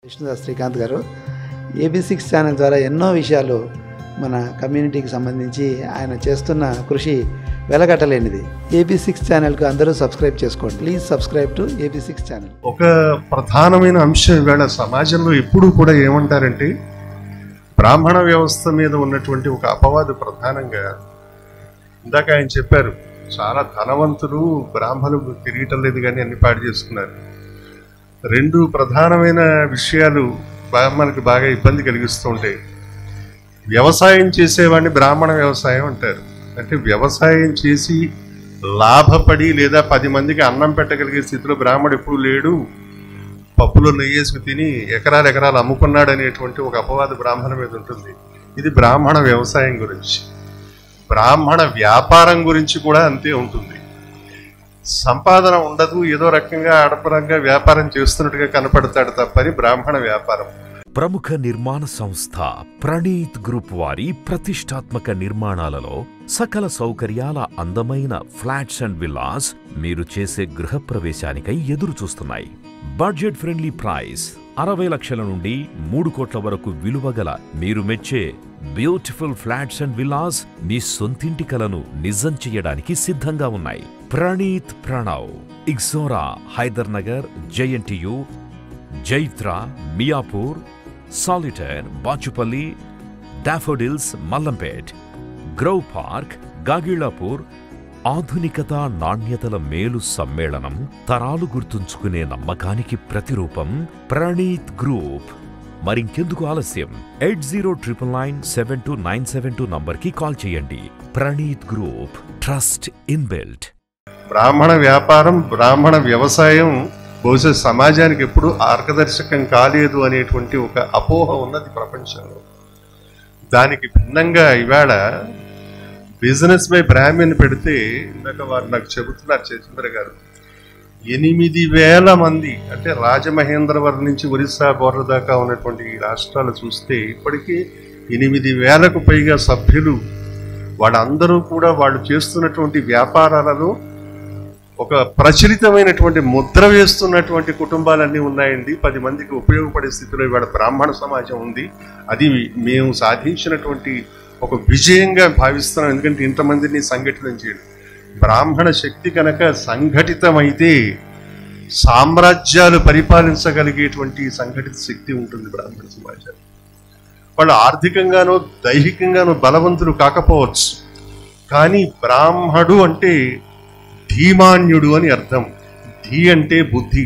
విష్ణుదాస్ శ్రీకాంత్ గారు AB6 channel ద్వారా ఎన్నో విషయాలు మన కమ్యూనిటీకి సంబంధించి ఆయన చేస్తున్న కృషి వెలగట్టలేనిది. AB6 ఛానల్కు అందరూ సబ్స్క్రైబ్ చేసుకోండి. Please subscribe to AB6 channel. ఒక ప్రధానమైన అంశం ఇవాళ సమాజంలో ఎప్పుడూ కూడా ఏమంటారంటే, బ్రాహ్మణ వ్యవస్థ మీద ఉన్నటువంటి ఒక అపవాదు ప్రధానంగా, ఇందాక ఆయన చెప్పారు, చాలా ధనవంతులు బ్రాహ్మణులు తిరగటం లేదు కానీ అన్ని పాడు చేసుకున్నారు. రెండు ప్రధానమైన విషయాలు మనకి బాగా ఇబ్బంది కలిగిస్తూ ఉంటాయి. వ్యవసాయం చేసేవాడిని బ్రాహ్మణ వ్యవసాయం అంటారు. అంటే వ్యవసాయం చేసి లాభపడి లేదా 10 మందికి అన్నం పెట్టగలిగే స్థితిలో బ్రాహ్మడు ఎప్పుడు లేడు, పప్పులో నెయ్యేసుకు తిని ఎకరాలు అమ్ముకున్నాడు అనేటువంటి ఒక అపవాదు బ్రాహ్మణ మీద ఉంటుంది. ఇది బ్రాహ్మణ వ్యవసాయం గురించి. బ్రాహ్మణ వ్యాపారం గురించి కూడా అంతే ఉంటుంది. సంపాదన ఉండదు, ఏదో రకంగా ఆడపరంగా వ్యాపారం చేస్తున్నట్టుగా కనపడతాడు తప్పని బ్రాహ్మణ వ్యాపారం. ప్రముఖ నిర్మాణ సంస్థ ప్రణీత్ గ్రూప్ వారి ప్రతిష్టాత్మక నిర్మాణాలలో సకల సౌకర్యాల అందమైన ఫ్లాట్స్ అండ్ విల్లాస్ మీరు చేసే గృహప్రవేశానికై ఎదురు చూస్తున్నాయి. బడ్జెట్ ఫ్రెండ్లీ ప్రైస్ 60 లక్షల నుండి 3 కోట్ల వరకు విలువగల మీరు మెచ్చే బ్యూటిఫుల్ ఫ్లాట్స్ అండ్ విల్లాస్ మీ సొంతింటి కలను నిజం చేయడానికి సిద్ధంగా ఉన్నాయి. Praneeth Pranav, Ixora, Hyder Nagar, JNTU, Jaitra, Miyapur, Solitaire, Bachupally, Daffodils, Mallampet, Grove Park, Gagillapur. ఆధునికత నాణ్యతల మేలు సమ్మేళనం, తరాలు గుర్తుంచుకునే నమ్మకానికి ప్రతిరూపం ప్రణీత్ గ్రూప్. మరింకెందుకు ఆలస్యం? 8099972972 నంబర్కి కాల్ చేయండి. Praneeth group, trust inbuilt. బ్రాహ్మణ వ్యాపారం, బ్రాహ్మణ వ్యవసాయం బహుశా సమాజానికి ఎప్పుడు మార్గదర్శకం కాలేదు అనేటువంటి ఒక అపోహ ఉన్నది ప్రపంచంలో. దానికి భిన్నంగా ఇవాళ బిజినెస్ బై బ్రాహ్మణ్ పెడితే, ఇందాక వారు నాకు చెబుతున్నారు చంద్ర గారు, 8,000 మంది, అంటే రాజమహేంద్రవరం నుంచి ఒరిస్సా బోర్డర్ దాకా ఉన్నటువంటి ఈ రాష్ట్రాలు చూస్తే ఇప్పటికీ 8,000కు పైగా సభ్యులు. వాళ్ళందరూ కూడా వాళ్ళు చేస్తున్నటువంటి వ్యాపారాలలో ఒక ప్రచలితమైనటువంటి ముద్ర వేస్తున్నటువంటి కుటుంబాలన్నీ ఉన్నాయండి. 10 మందికి ఉపయోగపడే స్థితిలో ఇవాళ బ్రాహ్మణ సమాజం ఉంది. అది మేము సాధించినటువంటి ఒక విజయంగా భావిస్తున్నాం. ఎందుకంటే ఇంతమందిని సంఘటితం చేయడం, బ్రాహ్మణ శక్తి కనుక సంఘటితమైతే సామ్రాజ్యాలు పరిపాలించగలిగేటువంటి సంఘటిత శక్తి ఉంటుంది బ్రాహ్మణ సమాజాలు. వాళ్ళు ఆర్థికంగానో దైహికంగానో బలవంతులు కాకపోవచ్చు, కానీ బ్రాహ్మడు అంటే ధీమాన్యుడు అని అర్థం. ధీ అంటే బుద్ధి.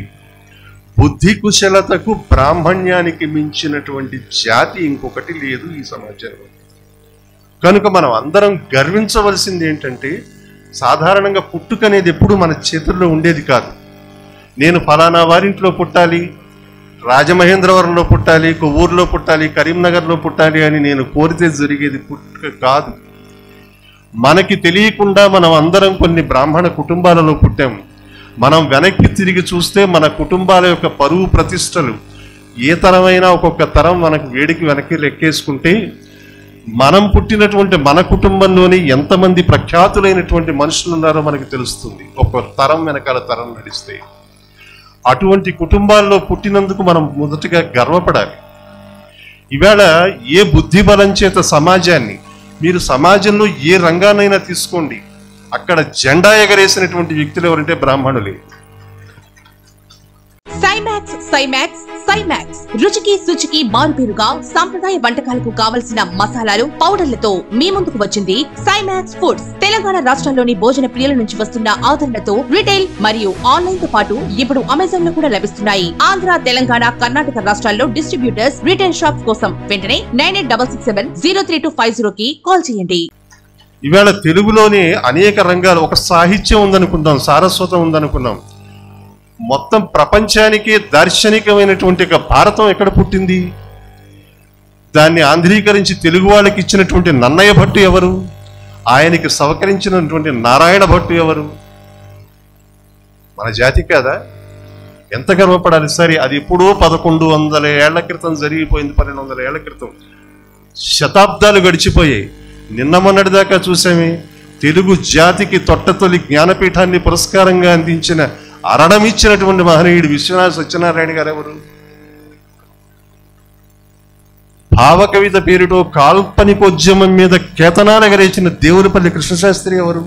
బుద్ధి కుశలతకు బ్రాహ్మణ్యానికి మించినటువంటి జాతి ఇంకొకటి లేదు ఈ సమాజంలో. కనుక మనం అందరం గర్వించవలసింది ఏంటంటే, సాధారణంగా పుట్టుక అనేది ఎప్పుడు మన చేతుల్లో ఉండేది కాదు. నేను ఫలానా వారింట్లో పుట్టాలి, రాజమహేంద్రవరంలో పుట్టాలి, కొవ్వూరులో పుట్టాలి, కరీంనగర్లో పుట్టాలి అని నేను కోరితే జరిగేది పుట్టుక కాదు. మనకి తెలియకుండా మనం అందరం కొన్ని బ్రాహ్మణ కుటుంబాలలో పుట్టాం. మనం వెనక్కి తిరిగి చూస్తే మన కుటుంబాల యొక్క పరువు ప్రతిష్టలు ఏ తరమైనా ఒక్కొక్క తరం మనకు వేడికి వెనక్కి లెక్కేసుకుంటే, మనం పుట్టినటువంటి మన కుటుంబంలోని ఎంతమంది ప్రఖ్యాతులైనటువంటి మనుషులు ఉన్నారో మనకు తెలుస్తుంది ఒక్కొక్క తరం వెనకాల తరం నడిస్తే. అటువంటి కుటుంబాల్లో పుట్టినందుకు మనం మొదటగా గర్వపడాలి. ఇవాళ ఏ బుద్ధి బలం చేత సమాజాన్ని, మీరు సమాజంలో ఏ రంగానైనా తీసుకోండి, అక్కడ జెండా ఎగరేసినటువంటి వ్యక్తులు ఎవరంటే బ్రాహ్మణులే. సైమాక్స్ రుచికి శుచికి మారుపేరుగా సాంప్రదాయ వంటకాలకు కావలసిన మసాలాలు, పౌడర్లతో మీ ముందుకు వచ్చింది సైమాక్స్ ఫుడ్స్. తెలంగాణ రాష్ట్రంలోని భోజన ప్రియుల నుంచి వస్తున్న ఆదరణతో రిటైల్ మరియు ఆన్లైన్ తో పాటు ఇప్పుడు అమెజాన్ లో కూడా లభిస్తున్నాయి. ఆంధ్ర, తెలంగాణ, కర్ణాటక రాష్ట్రాల్లో డిస్ట్రిబ్యూటర్స్, రిటైల్ షాప్స్ కోసం వెంటనే 9866703250 కి కాల్ చేయండి. ఇవాళ తెలుగులోనే అనేక రంగాలు, ఒక సాహిత్యం ఉందనుకుందాం, సారస్వతం ఉందనుకున్నాం, మొత్తం ప్రపంచానికే దార్శనికమైనటువంటి ఒక భారతం ఎక్కడ పుట్టింది? దాన్ని ఆంధ్రీకరించి తెలుగు వాళ్ళకి ఇచ్చినటువంటి నన్నయ్య భట్టు ఎవరు? ఆయనకి సహకరించినటువంటి నారాయణ భట్టు ఎవరు? మన జాతి కాదా? ఎంత గర్వపడాలి. సరే, అది ఎప్పుడో 1100 ఏళ్ల క్రితం జరిగిపోయింది, 1200 ఏళ్ల క్రితం. శతాబ్దాలు గడిచిపోయాయి. నిన్న మొన్నటి దాకా చూసామే, తెలుగు జాతికి తొట్టతొలి జ్ఞానపీఠాన్ని పురస్కారంగా అందించిన, అరణమిచ్చినటువంటి మహనీయుడు విశ్వనాథ సత్యనారాయణ గారు ఎవరు? భావకవిత పేరుతో కాల్పనికోద్యమం మీద కేతనాలు ఎగరేసిన దేవులపల్లి కృష్ణశాస్త్రి ఎవరు?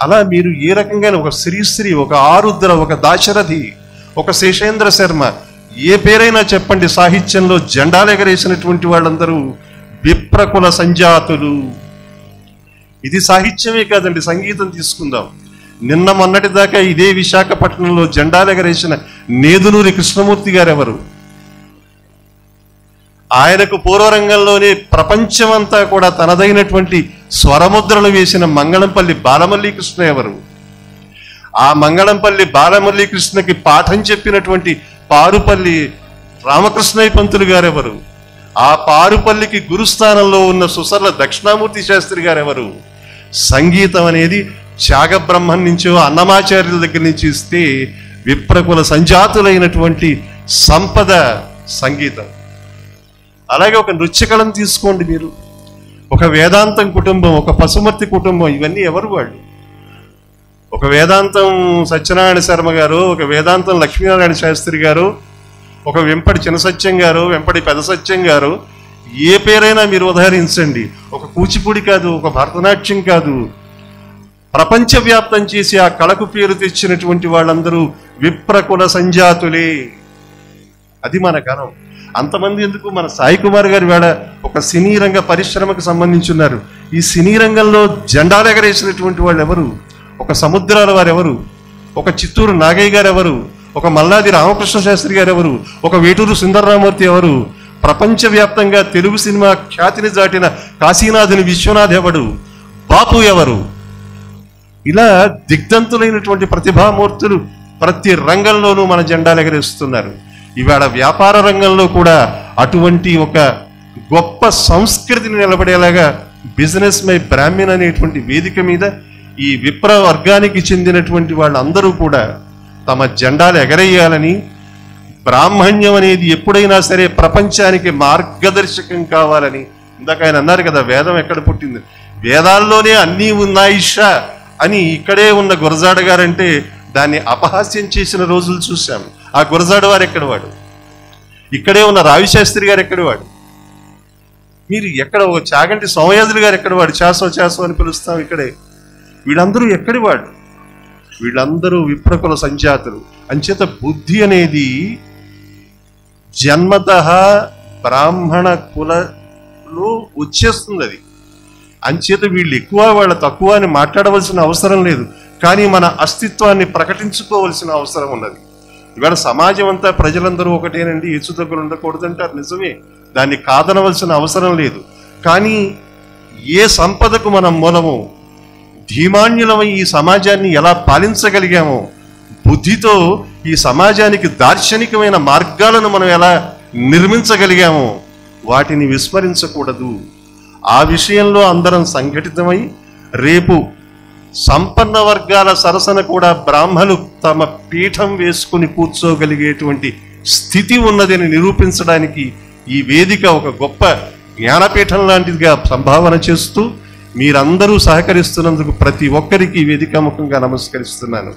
అలా మీరు ఏ రకంగా ఒక శ్రీశ్రీ, ఒక ఆరుద్ర, ఒక దాశరథి, ఒక శేషేంద్ర శర్మ, ఏ పేరైనా చెప్పండి, సాహిత్యంలో జెండాలు ఎగరేసినటువంటి వాళ్ళందరూ విప్రకుల సంజాతులు. ఇది సాహిత్యమే కాదండి, సంగీతం తీసుకుందాం. నిన్న మొన్నటి దాకా ఇదే విశాఖపట్నంలో జెండాలు ఎగరేసిన నేదునూరి కృష్ణమూర్తి గారు ఎవరు? ఆయనకు పూర్వరంగంలోనే ప్రపంచమంతా కూడా తనదైనటువంటి స్వరముద్రలు వేసిన మంగళంపల్లి బాలమల్లి కృష్ణ ఎవరు? ఆ మంగళంపల్లి బాలమల్లి కృష్ణకి పాఠం చెప్పినటువంటి పారుపల్లి రామకృష్ణయ్య పంతులు గారెవరు? ఆ పారుపల్లికి గురుస్థానంలో ఉన్న సుసర్ల దక్షిణామూర్తి శాస్త్రి గారెవరు? సంగీతం అనేది త్యాగబ్రహ్మం నుంచో అన్నమాచార్యుల దగ్గర నుంచి ఇస్తే విప్రకుల సంజాతులైనటువంటి సంపద సంగీతం. అలాగే ఒక నృత్యకళను తీసుకోండి మీరు, ఒక వేదాంతం కుటుంబం, ఒక పశుమర్తి కుటుంబం, ఇవన్నీ ఎవరు వాళ్ళు? ఒక వేదాంతం సత్యనారాయణ శర్మ గారు, ఒక వేదాంతం లక్ష్మీనారాయణ శాస్త్రి గారు, ఒక వెంపటి చిన్న సత్యం గారు, వెంపటి పెద్ద సత్యం గారు, ఏ పేరైనా మీరు ఉదాహరించండి. ఒక కూచిపూడి కాదు, ఒక భరతనాట్యం కాదు, ప్రపంచవ్యాప్తం చేసి ఆ కళకు పేరు తెచ్చినటువంటి వాళ్ళందరూ విప్రకుల సంజాతులే. అది మన గణం. అంతమంది ఎందుకు? మన సాయి కుమార్ గారి వేళ ఒక సినీ రంగ పరిశ్రమకు సంబంధించి ఉన్నారు. ఈ సినీ రంగంలో జెండాలు ఎగరేసినటువంటి వాళ్ళు ఎవరు? ఒక సముద్రాల వారు ఎవరు? ఒక చిత్తూరు నాగయ్య గారు ఎవరు? ఒక మల్లాది రామకృష్ణ శాస్త్రి గారు ఎవరు? ఒక వేటూరు సుందరరామూర్తి ఎవరు? ప్రపంచవ్యాప్తంగా తెలుగు సినిమా ఖ్యాతిని దాటిన కాశీనాథుని విశ్వనాథ్ ఎవడు? బాపు ఎవరు? ఇలా దిగ్ధంతులైనటువంటి ప్రతిభామూర్తులు ప్రతి రంగంలోనూ మన జెండాలు ఎగరేస్తున్నారు. ఇవాళ వ్యాపార రంగంలో కూడా అటువంటి ఒక గొప్ప సంస్కృతిని నిలబడేలాగా బిజినెస్ మై బ్రాహ్మణ్ అనేటువంటి వేదిక మీద ఈ విప్ర వర్గానికి చెందినటువంటి వాళ్ళందరూ కూడా తమ జెండాలు ఎగరేయాలని, బ్రాహ్మణ్యం అనేది ఎప్పుడైనా సరే ప్రపంచానికి మార్గదర్శకం కావాలని. ఇందాక ఆయన అన్నారు కదా, వేదం ఎక్కడ పుట్టింది? వేదాల్లోనే అన్నీ ఉన్నాయిషా అని ఇక్కడే ఉన్న గురజాడ గారంటే దాన్ని అపహాస్యం చేసిన రోజులు చూశాం. ఆ గురజాడ వారు ఎక్కడవాడు? ఇక్కడే ఉన్న రావిశాస్త్రి గారు ఎక్కడవాడు? మీరు ఎక్కడ? ఒక చాగంటి సోమయాజులు గారు ఎక్కడవాడు? చాసో అని పిలుస్తాం ఇక్కడే. వీళ్ళందరూ ఎక్కడివాడు? వీళ్ళందరూ విప్రకుల సంజాతులు. అంచేత బుద్ధి అనేది జన్మతః బ్రాహ్మణ కులలో వచ్చేస్తుంది. అది అంచేత వీళ్ళు ఎక్కువ వాళ్ళ తక్కువ అని మాట్లాడవలసిన అవసరం లేదు, కానీ మన అస్తిత్వాన్ని ప్రకటించుకోవలసిన అవసరం ఉన్నది. ఇవాళ సమాజం అంతా ప్రజలందరూ ఒకటేనండి, హెచ్చు తగ్గులు ఉండకూడదంటారు, నిజమే, దాన్ని కాదనవలసిన అవసరం లేదు. కానీ ఏ సంపదకు మనం మూలమో, ధీమాన్యులమై ఈ సమాజాన్ని ఎలా పాలించగలిగామో, బుద్ధితో ఈ సమాజానికి దార్శనికమైన మార్గాలను మనం ఎలా నిర్మించగలిగామో వాటిని విస్మరించకూడదు. ఆ విషయంలో అందరం సంఘటితమై రేపు సంపన్న వర్గాల సరసన కూడా బ్రాహ్మలు తమ పీఠం వేసుకుని కూర్చోగలిగేటువంటి స్థితి ఉన్నదని నిరూపించడానికి ఈ వేదిక ఒక గొప్ప జ్ఞానపీఠం లాంటిదిగా సంభావన చేస్తూ మీరందరూ సహకరిస్తున్నందుకు ప్రతి ఒక్కరికి వేదిక ముఖంగా నమస్కరిస్తున్నాను.